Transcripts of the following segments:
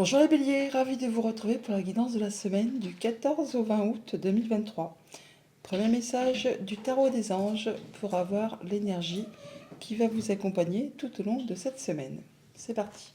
Bonjour les béliers, ravi de vous retrouver pour la guidance de la semaine du 14 au 20 août 2023. Premier message du tarot des anges pour avoir l'énergie qui va vous accompagner tout au long de cette semaine. C'est parti.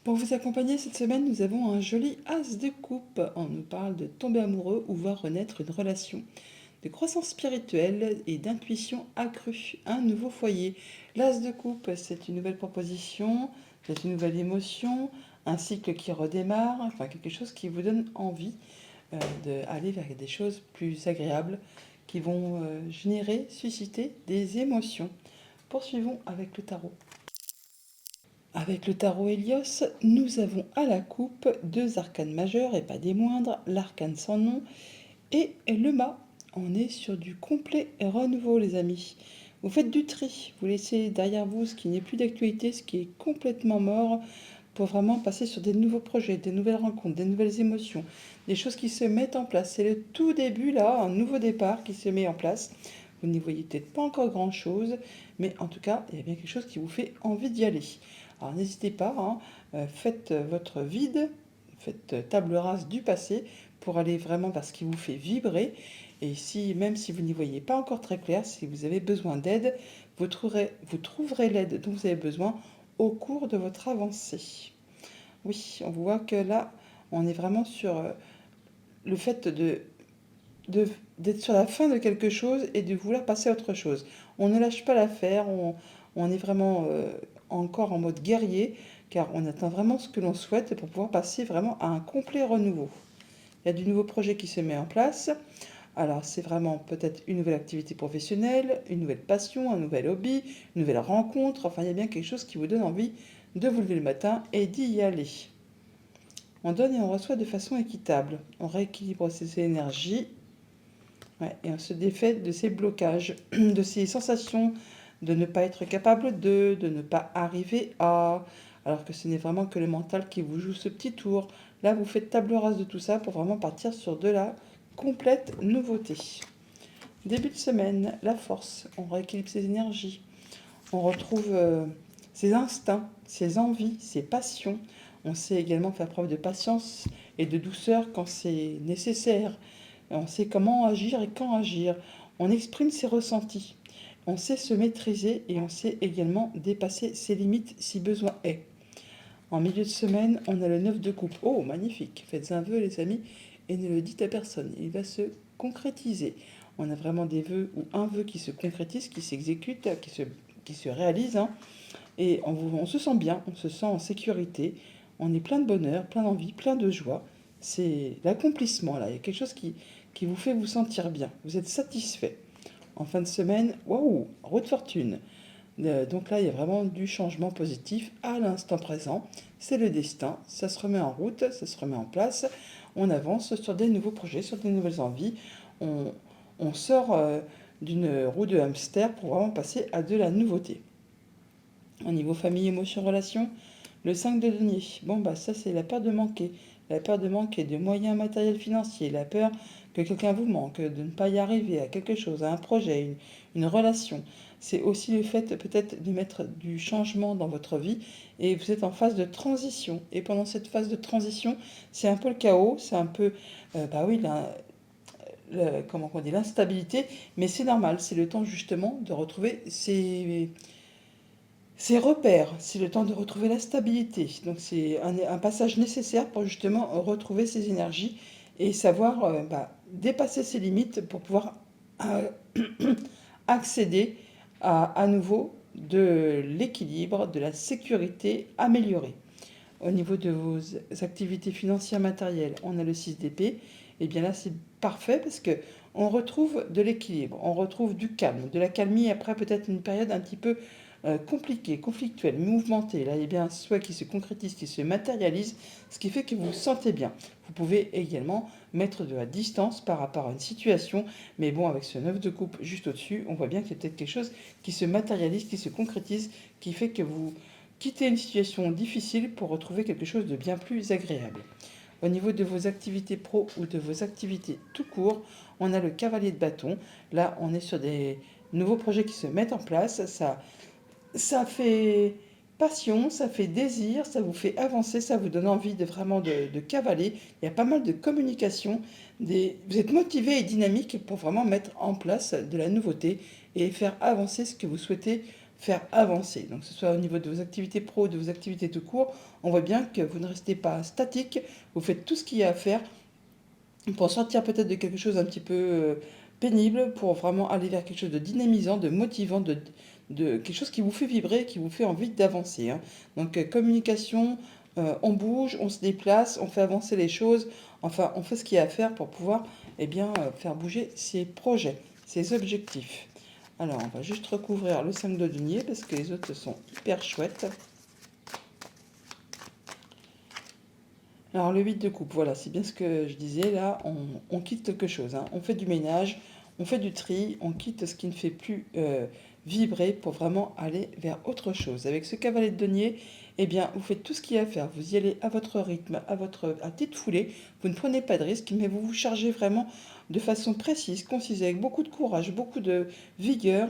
Pour vous accompagner cette semaine, nous avons un joli as de coupe. On nous parle de tomber amoureux ou voir renaître une relation, de croissance spirituelle et d'intuition accrue, un nouveau foyer. L'as de coupe, c'est une nouvelle proposition, c'est une nouvelle émotion, un cycle qui redémarre, enfin quelque chose qui vous donne envie d'aller vers des choses plus agréables qui vont générer, susciter des émotions. Poursuivons avec le tarot. Avec le tarot Hélios, nous avons à la coupe deux arcanes majeurs et pas des moindres, l'arcane sans nom et le mât. On est sur du complet renouveau, les amis. Vous faites du tri, vous laissez derrière vous ce qui n'est plus d'actualité, ce qui est complètement mort, pour vraiment passer sur des nouveaux projets, des nouvelles rencontres, des nouvelles émotions, des choses qui se mettent en place. C'est le tout début, là, un nouveau départ qui se met en place. Vous n'y voyez peut-être pas encore grand-chose, mais en tout cas, il y a bien quelque chose qui vous fait envie d'y aller. Alors n'hésitez pas, faites votre vide, faites table rase du passé pour aller vraiment vers ce qui vous fait vibrer. Et même si vous n'y voyez pas encore très clair, si vous avez besoin d'aide, vous trouverez l'aide dont vous avez besoin au cours de votre avancée. Oui, on voit que là, on est vraiment sur le fait d'être sur la fin de quelque chose et de vouloir passer à autre chose. On ne lâche pas l'affaire, on est vraiment encore en mode guerrier, car on attend vraiment ce que l'on souhaite pour pouvoir passer vraiment à un complet renouveau. Il y a du nouveau projet qui se met en place. Alors c'est vraiment peut-être une nouvelle activité professionnelle, une nouvelle passion, un nouvel hobby, une nouvelle rencontre. Enfin, il y a bien quelque chose qui vous donne envie de vous lever le matin et d'y aller. On donne et on reçoit de façon équitable. On rééquilibre ses énergies, ouais, et on se défait de ces blocages, de ces sensations de ne pas être capable de ne pas arriver à... Alors que ce n'est vraiment que le mental qui vous joue ce petit tour. Là, vous faites table rase de tout ça pour vraiment partir sur de la complète nouveauté. Début de semaine, la force, on rééquilibre ses énergies, on retrouve ses instincts, ses envies, ses passions. On sait également faire preuve de patience et de douceur quand c'est nécessaire. On sait comment agir et quand agir. On exprime ses ressentis. On sait se maîtriser et on sait également dépasser ses limites si besoin est. En milieu de semaine, on a le 9 de coupe. Oh, magnifique. Faites un vœu, les amis, et ne le dites à personne. Il va se concrétiser. On a vraiment des vœux ou un vœu qui se concrétise, qui s'exécute, qui se réalise. Et on se sent bien, on se sent en sécurité. On est plein de bonheur, plein d'envie, plein de joie. C'est l'accomplissement, là. Il y a quelque chose qui vous fait vous sentir bien. Vous êtes satisfait. En fin de semaine, waouh, roue de fortune. Donc là, il y a vraiment du changement positif à l'instant présent. C'est le destin, ça se remet en route, ça se remet en place. On avance sur des nouveaux projets, sur des nouvelles envies. On sort d'une roue de hamster pour vraiment passer à de la nouveauté. Au niveau famille, émotion, relation, le 5 de denier. Bon, bah ça, c'est la peur de manquer. La peur de manquer de moyens matériels financiers. La peur que quelqu'un vous manque, de ne pas y arriver à quelque chose, à un projet, une relation. C'est aussi le fait peut-être de mettre du changement dans votre vie et vous êtes en phase de transition. Et pendant cette phase de transition, c'est un peu le chaos, c'est un peu, bah oui, comment on dit, l'instabilité, mais c'est normal, c'est le temps justement de retrouver ses repères, c'est le temps de retrouver la stabilité. Donc c'est un passage nécessaire pour justement retrouver ses énergies et savoir dépasser ses limites pour pouvoir euh, accéder à nouveau de l'équilibre, de la sécurité améliorée. Au niveau de vos activités financières matérielles, on a le 6 d'épée. Et bien là, c'est parfait parce que on retrouve de l'équilibre, on retrouve du calme, de la calmie après peut-être une période un petit peu compliquée, conflictuelle, mouvementée. Là, il y a bien un souhait qui se concrétise, qui se matérialise, ce qui fait que vous vous sentez bien. Vous pouvez également mettre de la distance par rapport à une situation, mais bon, avec ce 9 de coupe juste au-dessus, on voit bien qu'il y a peut-être quelque chose qui se matérialise, qui se concrétise, qui fait que vous quittez une situation difficile pour retrouver quelque chose de bien plus agréable. Au niveau de vos activités pro ou de vos activités tout court, on a le cavalier de bâton. Là, on est sur des nouveaux projets qui se mettent en place. Ça fait passion, ça fait désir, ça vous fait avancer, ça vous donne envie de vraiment de cavaler. Il y a pas mal de communication, vous êtes motivé et dynamique pour vraiment mettre en place de la nouveauté et faire avancer ce que vous souhaitez faire avancer. Donc que ce soit au niveau de vos activités pro, de vos activités tout court, on voit bien que vous ne restez pas statique, vous faites tout ce qu'il y a à faire pour sortir peut-être de quelque chose un petit peu pénible, pour vraiment aller vers quelque chose de dynamisant, de motivant, de quelque chose qui vous fait vibrer, qui vous fait envie d'avancer, hein. Donc communication, on bouge, on se déplace, on fait avancer les choses, enfin on fait ce qu'il y a à faire pour pouvoir faire bouger ses projets, ses objectifs. Alors on va juste recouvrir le 5 de denier parce que les autres sont hyper chouettes. Alors le 8 de coupe, voilà, c'est bien ce que je disais, là, on quitte quelque chose, hein. On fait du ménage, on fait du tri, on quitte ce qui ne fait plus vibrer pour vraiment aller vers autre chose. Avec ce cavalier de denier, eh bien, vous faites tout ce qu'il y a à faire, vous y allez à votre rythme, à tête foulée, vous ne prenez pas de risques, mais vous vous chargez vraiment de façon précise, concise, avec beaucoup de courage, beaucoup de vigueur,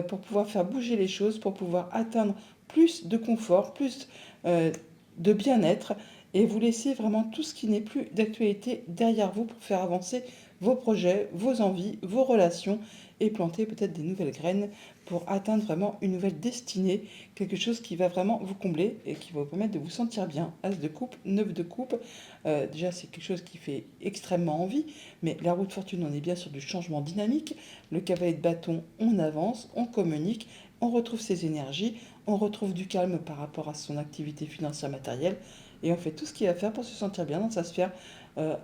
pour pouvoir faire bouger les choses, pour pouvoir atteindre plus de confort, plus de bien-être, et vous laissez vraiment tout ce qui n'est plus d'actualité derrière vous pour faire avancer vos projets, vos envies, vos relations et planter peut-être des nouvelles graines pour atteindre vraiment une nouvelle destinée, quelque chose qui va vraiment vous combler et qui va vous permettre de vous sentir bien. As de coupe, 9 de coupe, déjà c'est quelque chose qui fait extrêmement envie, mais la roue de fortune, on est bien sur du changement dynamique. Le cavalier de bâton, on avance, on communique, on retrouve ses énergies, on retrouve du calme par rapport à son activité financière matérielle et on fait tout ce qu'il y a à faire pour se sentir bien dans sa sphère euh,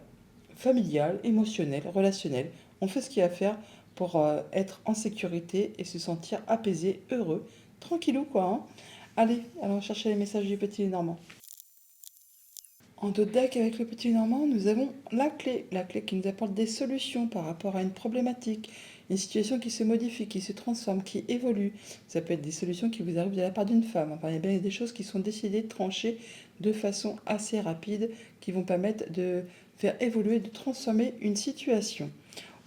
familiale, émotionnelle, relationnelle. On fait ce qu'il y a à faire pour être en sécurité et se sentir apaisé, heureux, tranquillou quoi, hein. Allez, allons chercher les messages du petit Normand. En dos de deck avec le petit Normand, nous avons la clé qui nous apporte des solutions par rapport à une problématique, une situation qui se modifie, qui se transforme, qui évolue. Ça peut être des solutions qui vous arrivent de la part d'une femme. Enfin, il y a bien des choses qui sont décidées, tranchées de façon assez rapide, qui vont permettre de faire évoluer, de transformer une situation.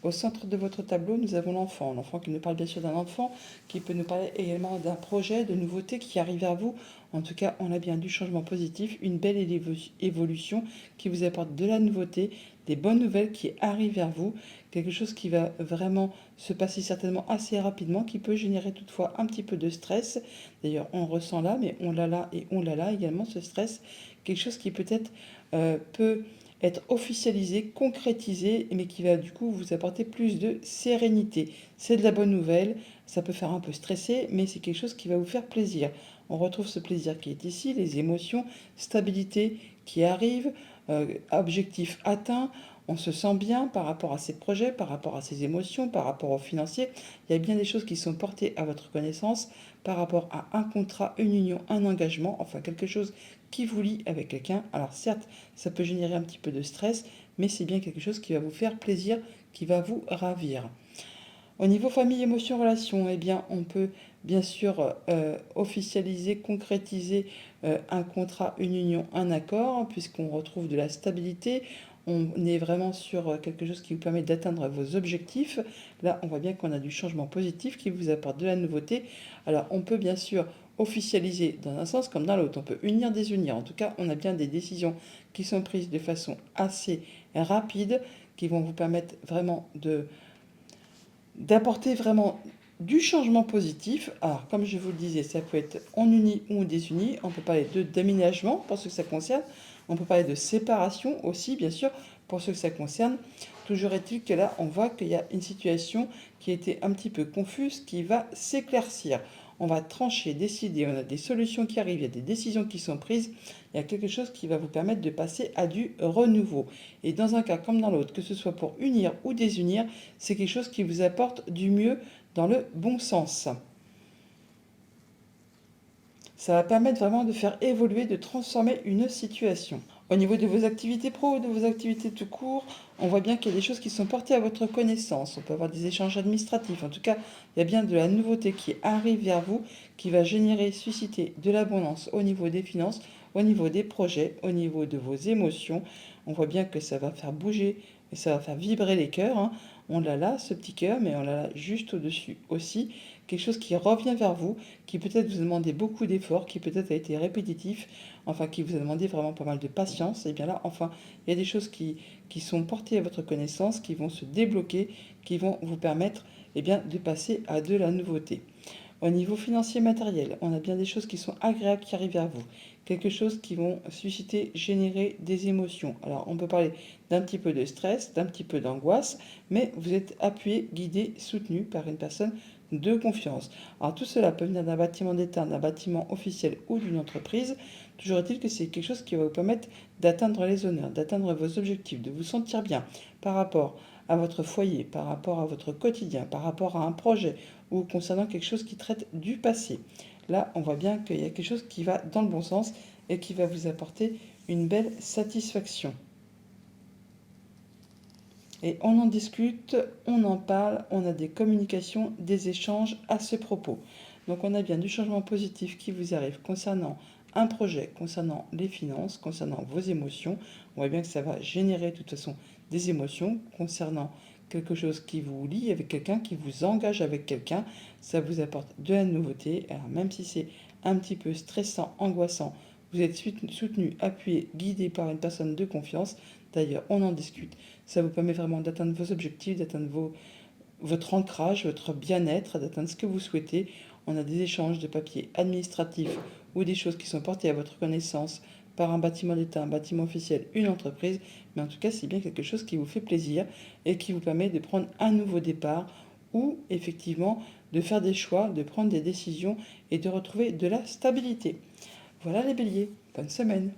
Au centre de votre tableau, nous avons l'enfant qui nous parle bien sûr d'un enfant, qui peut nous parler également d'un projet, de nouveautés qui arrivent vers vous. En tout cas, on a bien du changement positif, une belle évolution qui vous apporte de la nouveauté, des bonnes nouvelles qui arrivent vers vous, quelque chose qui va vraiment se passer certainement assez rapidement, qui peut générer toutefois un petit peu de stress. D'ailleurs, on ressent là, mais on l'a là et on l'a là également, ce stress, quelque chose qui peut-être peut être officialisé, concrétisé, mais qui va du coup vous apporter plus de sérénité. C'est de la bonne nouvelle, ça peut faire un peu stresser, mais c'est quelque chose qui va vous faire plaisir. On retrouve ce plaisir qui est ici, les émotions, stabilité qui arrive, objectif atteint, on se sent bien par rapport à ses projets, par rapport à ses émotions, par rapport au financier. Il y a bien des choses qui sont portées à votre connaissance par rapport à un contrat, une union, un engagement, enfin quelque chose qui vous lie avec quelqu'un. Alors certes, ça peut générer un petit peu de stress, mais c'est bien quelque chose qui va vous faire plaisir, qui va vous ravir. Au niveau famille, émotion, relation, eh bien, on peut bien sûr officialiser, concrétiser un contrat, une union, un accord, puisqu'on retrouve de la stabilité. On est vraiment sur quelque chose qui vous permet d'atteindre vos objectifs. Là, on voit bien qu'on a du changement positif qui vous apporte de la nouveauté. Alors, on peut bien sûr officialiser dans un sens comme dans l'autre. On peut unir, désunir. En tout cas, on a bien des décisions qui sont prises de façon assez rapide, qui vont vous permettre vraiment d'apporter vraiment du changement positif. Alors, comme je vous le disais, ça peut être on unit ou on désunit. On peut parler de déménagement pour ce que ça concerne. On peut parler de séparation aussi, bien sûr, pour ce que ça concerne. Toujours est-il que là, on voit qu'il y a une situation qui était un petit peu confuse, qui va s'éclaircir. On va trancher, décider, on a des solutions qui arrivent, il y a des décisions qui sont prises, il y a quelque chose qui va vous permettre de passer à du renouveau. Et dans un cas comme dans l'autre, que ce soit pour unir ou désunir, c'est quelque chose qui vous apporte du mieux dans le bon sens. Ça va permettre vraiment de faire évoluer, de transformer une situation. Au niveau de vos activités pro, de vos activités tout court, on voit bien qu'il y a des choses qui sont portées à votre connaissance. On peut avoir des échanges administratifs. En tout cas, il y a bien de la nouveauté qui arrive vers vous, qui va générer, susciter de l'abondance au niveau des finances, au niveau des projets, au niveau de vos émotions. On voit bien que ça va faire bouger et ça va faire vibrer les cœurs, hein. On l'a là, ce petit cœur, mais on l'a là juste au-dessus aussi. Quelque chose qui revient vers vous, qui peut-être vous a demandé beaucoup d'efforts, qui peut-être a été répétitif, enfin qui vous a demandé vraiment pas mal de patience. Et bien là, enfin, il y a des choses qui sont portées à votre connaissance, qui vont se débloquer, qui vont vous permettre bien, de passer à de la nouveauté. Au niveau financier matériel, on a bien des choses qui sont agréables qui arrivent à vous. Quelque chose qui vont susciter, générer des émotions. Alors on peut parler d'un petit peu de stress, d'un petit peu d'angoisse, mais vous êtes appuyé, guidé, soutenu par une personne de confiance. Alors tout cela peut venir d'un bâtiment d'État, d'un bâtiment officiel ou d'une entreprise. Toujours est-il que c'est quelque chose qui va vous permettre d'atteindre les honneurs, d'atteindre vos objectifs, de vous sentir bien par rapport à votre foyer, par rapport à votre quotidien, par rapport à un projet ou concernant quelque chose qui traite du passé. Là, on voit bien qu'il y a quelque chose qui va dans le bon sens et qui va vous apporter une belle satisfaction. Et on en discute, on en parle, on a des communications, des échanges à ce propos. Donc on a bien du changement positif qui vous arrive concernant un projet, concernant les finances, concernant vos émotions. On voit bien que ça va générer de toute façon des émotions concernant quelque chose qui vous lie avec quelqu'un, qui vous engage avec quelqu'un. Ça vous apporte de la nouveauté. Alors même si c'est un petit peu stressant, angoissant, vous êtes soutenu, appuyé, guidé par une personne de confiance. D'ailleurs, on en discute. Ça vous permet vraiment d'atteindre vos objectifs, d'atteindre votre ancrage, votre bien-être, d'atteindre ce que vous souhaitez. On a des échanges de papiers administratifs ou des choses qui sont portées à votre connaissance par un bâtiment d'État, un bâtiment officiel, une entreprise. Mais en tout cas, c'est bien quelque chose qui vous fait plaisir et qui vous permet de prendre un nouveau départ ou effectivement de faire des choix, de prendre des décisions et de retrouver de la stabilité. Voilà les béliers, bonne semaine.